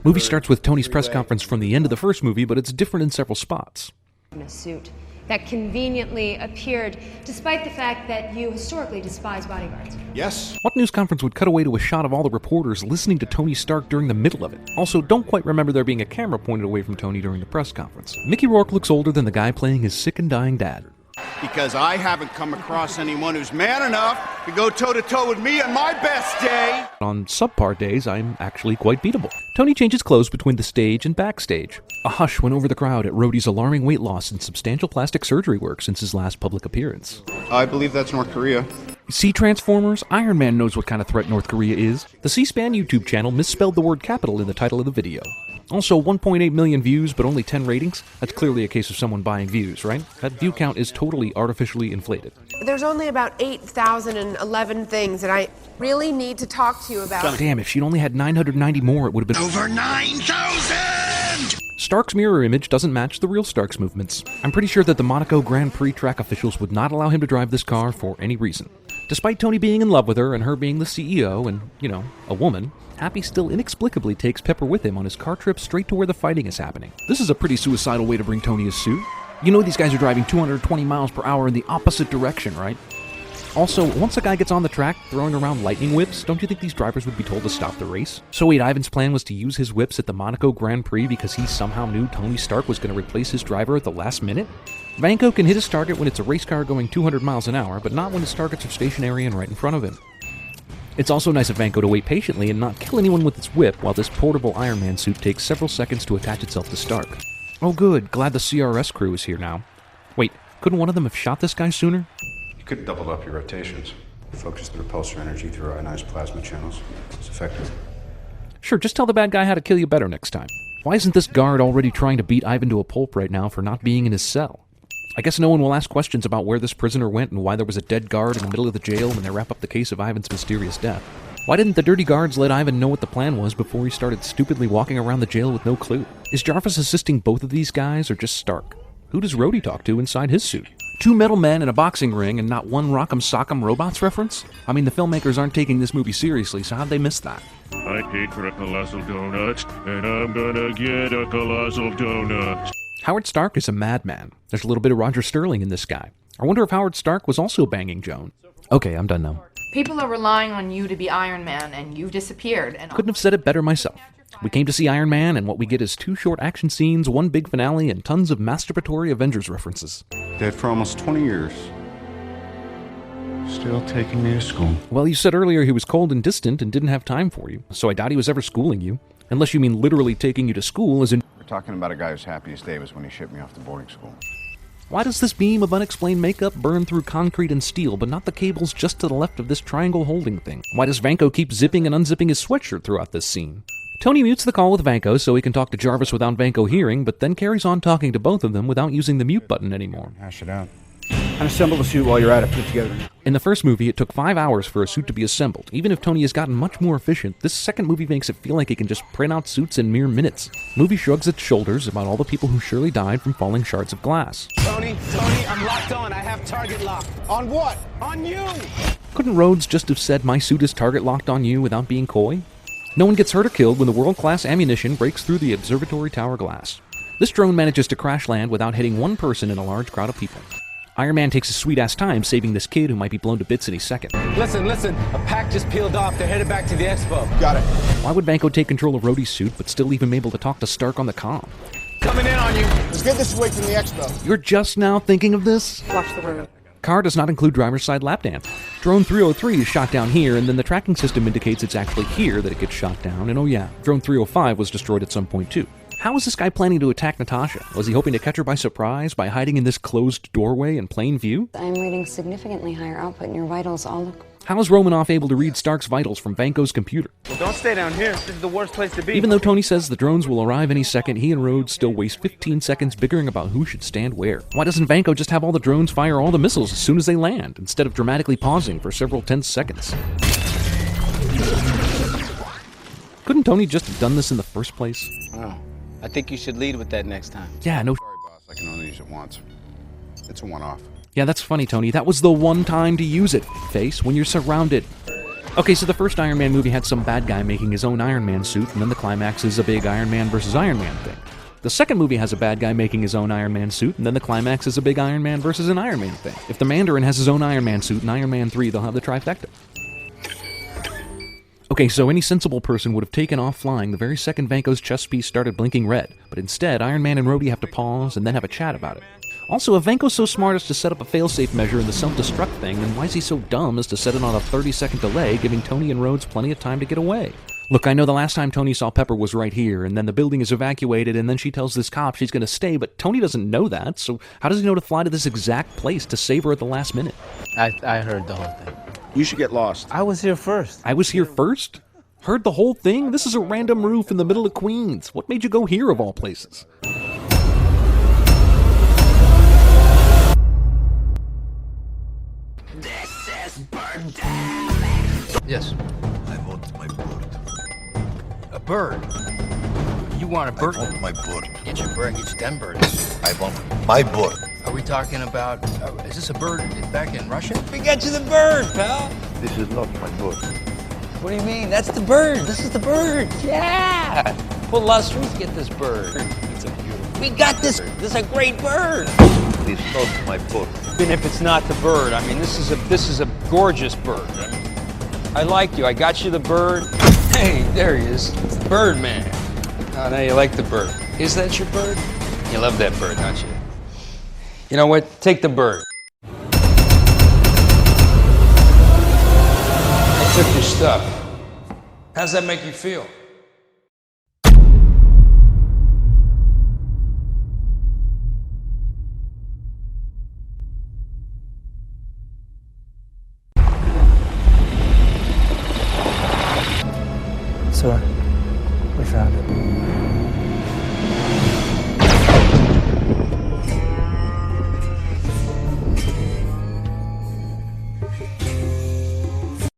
Movie starts with Tony's press conference from the end of the first movie, but it's different in several spots. In a suit that conveniently appeared, despite the fact that you historically despise bodyguards. Yes. What news conference would cut away to a shot of all the reporters listening to Tony Stark during the middle of it? Also, don't quite remember there being a camera pointed away from Tony during the press conference. Mickey Rourke looks older than the guy playing his sick and dying dad. Because I haven't come across anyone who's man enough to go toe-to-toe with me on my best day. On subpar days, I'm actually quite beatable. Tony changes clothes between the stage and backstage. A hush went over the crowd at Rhodey's alarming weight loss and substantial plastic surgery work since his last public appearance. I believe that's North Korea. See Transformers? Iron Man knows what kind of threat North Korea is. The C-SPAN YouTube channel misspelled the word capital in the title of the video. Also, 1.8 million views, but only 10 ratings? That's clearly a case of someone buying views, right? That view count is totally artificially inflated. There's only about 8,011 things that I really need to talk to you about. Damn, if she'd only had 990 more, it would have been Over 9,000! Stark's mirror image doesn't match the real Stark's movements. I'm pretty sure that the Monaco Grand Prix track officials would not allow him to drive this car for any reason. Despite Tony being in love with her and her being the CEO and, a woman, Happy still inexplicably takes Pepper with him on his car trip straight to where the fighting is happening. This is a pretty suicidal way to bring Tony his suit. You know these guys are driving 220 miles per hour in the opposite direction, right? Also, once a guy gets on the track throwing around lightning whips, don't you think these drivers would be told to stop the race? So wait, Ivan's plan was to use his whips at the Monaco Grand Prix because he somehow knew Tony Stark was going to replace his driver at the last minute? Vanko can hit his target when it's a race car going 200 miles an hour, but not when his targets are stationary and right in front of him. It's also nice of Vanko to wait patiently and not kill anyone with his whip while this portable Iron Man suit takes several seconds to attach itself to Stark. Oh good, glad the CRS crew is here now. Wait, couldn't one of them have shot this guy sooner? You could double up your rotations. Focus the repulsor energy through ionized plasma channels. It's effective. Sure, just tell the bad guy how to kill you better next time. Why isn't this guard already trying to beat Ivan to a pulp right now for not being in his cell? I guess no one will ask questions about where this prisoner went and why there was a dead guard in the middle of the jail when they wrap up the case of Ivan's mysterious death. Why didn't the dirty guards let Ivan know what the plan was before he started stupidly walking around the jail with no clue? Is Jarvis assisting both of these guys or just Stark? Who does Rhodey talk to inside his suit? 2 metal men in a boxing ring and not one Rock'em Sock'em Robots reference? I mean, the filmmakers aren't taking this movie seriously, so how'd they miss that? I paid for a colossal donut, and I'm gonna get a colossal donut. Howard Stark is a madman. There's a little bit of Roger Sterling in this guy. I wonder if Howard Stark was also banging Joan. Okay, I'm done now. People are relying on you to be Iron Man, and you've disappeared. And couldn't have said it better myself. We came to see Iron Man, and what we get is 2 short action scenes, 1 big finale, and tons of masturbatory Avengers references. Dead for almost 20 years. Still taking me to school. Well, you said earlier he was cold and distant and didn't have time for you, so I doubt he was ever schooling you. Unless you mean literally taking you to school as in... We're talking about a guy whose happiest day was when he shipped me off to boarding school. Why does this beam of unexplained makeup burn through concrete and steel, but not the cables just to the left of this triangle holding thing? Why does Vanko keep zipping and unzipping his sweatshirt throughout this scene? Tony mutes the call with Vanko so he can talk to Jarvis without Vanko hearing, but then carries on talking to both of them without using the mute button anymore. Hash it out. Unassemble the suit while you're at it, put it together. In the first movie, it took 5 hours for a suit to be assembled. Even if Tony has gotten much more efficient, this second movie makes it feel like he can just print out suits in mere minutes. Movie shrugs its shoulders about all the people who surely died from falling shards of glass. Tony, I'm locked on. I have target lock. On what? On you! Couldn't Rhodes just have said, "My suit is target locked on you," without being coy? No one gets hurt or killed when the world-class ammunition breaks through the observatory tower glass. This drone manages to crash land without hitting one person in a large crowd of people. Iron Man takes a sweet-ass time saving this kid who might be blown to bits any second. Listen. A pack just peeled off. They're headed back to the expo. Got it. Why would Vanko take control of Rhodey's suit but still leave him able to talk to Stark on the comm? Coming in on you. Let's get this away from the expo. You're just now thinking of this? Watch the road. Car does not include driver's side lap dance. Drone 303 is shot down here, and then the tracking system indicates it's actually here that it gets shot down, and oh yeah, Drone 305 was destroyed at some point too. How is this guy planning to attack Natasha? Was he hoping to catch her by surprise by hiding in this closed doorway in plain view? I'm reading significantly higher output and your vitals all look... How is Romanoff able to read Stark's vitals from Vanko's computer? Well, don't stay down here. This is the worst place to be. Even though Tony says the drones will arrive any second, he and Rhodes still waste 15 seconds bickering about who should stand where. Why doesn't Vanko just have all the drones fire all the missiles as soon as they land, instead of dramatically pausing for several tense seconds? Couldn't Tony just have done this in the first place? Oh, I think you should lead with that next time. Yeah, no. Sorry, boss. I can only use it once. It's a one-off. Yeah, that's funny, Tony. That was the one time to use it, face, when you're surrounded. Okay, so the first Iron Man movie had some bad guy making his own Iron Man suit, and then the climax is a big Iron Man versus Iron Man thing. The second movie has a bad guy making his own Iron Man suit, and then the climax is a big Iron Man versus an Iron Man thing. If the Mandarin has his own Iron Man suit in Iron Man 3, they'll have the trifecta. Okay, so any sensible person would have taken off flying the very second Vanko's chest piece started blinking red, but instead Iron Man and Rhodey have to pause and then have a chat about it. Also, if Vanko's so smart as to set up a failsafe measure in the self-destruct thing, then why is he so dumb as to set it on a 30-second delay, giving Tony and Rhodes plenty of time to get away? Look, I know the last time Tony saw Pepper was right here, and then the building is evacuated, and then she tells this cop she's gonna stay, but Tony doesn't know that, so how does he know to fly to this exact place to save her at the last minute? I heard the whole thing. You should get lost. I was here first. I was here first? Heard the whole thing? This is a random roof in the middle of Queens. What made you go here of all places? Yes. I want my bird. A bird. You want a bird? I want my bird. Get your bird, get them birds. I want my bird. Are we talking about, is this a bird back in Russia? We got you the bird, pal. This is not my bird. What do you mean? That's the bird. This is the bird. Yeah. Pull a lot of strings to get this bird. It's a beautiful. We got this. This is a great bird. This is not my bird. Even if it's not the bird, I mean, this is a gorgeous bird. I like you. I got you the bird. Hey, there he is. It's the bird man. Oh, now you like the bird. Is that your bird? You love that bird, don't you? You know what? Take the bird. I took your stuff. How's that make you feel? Sir.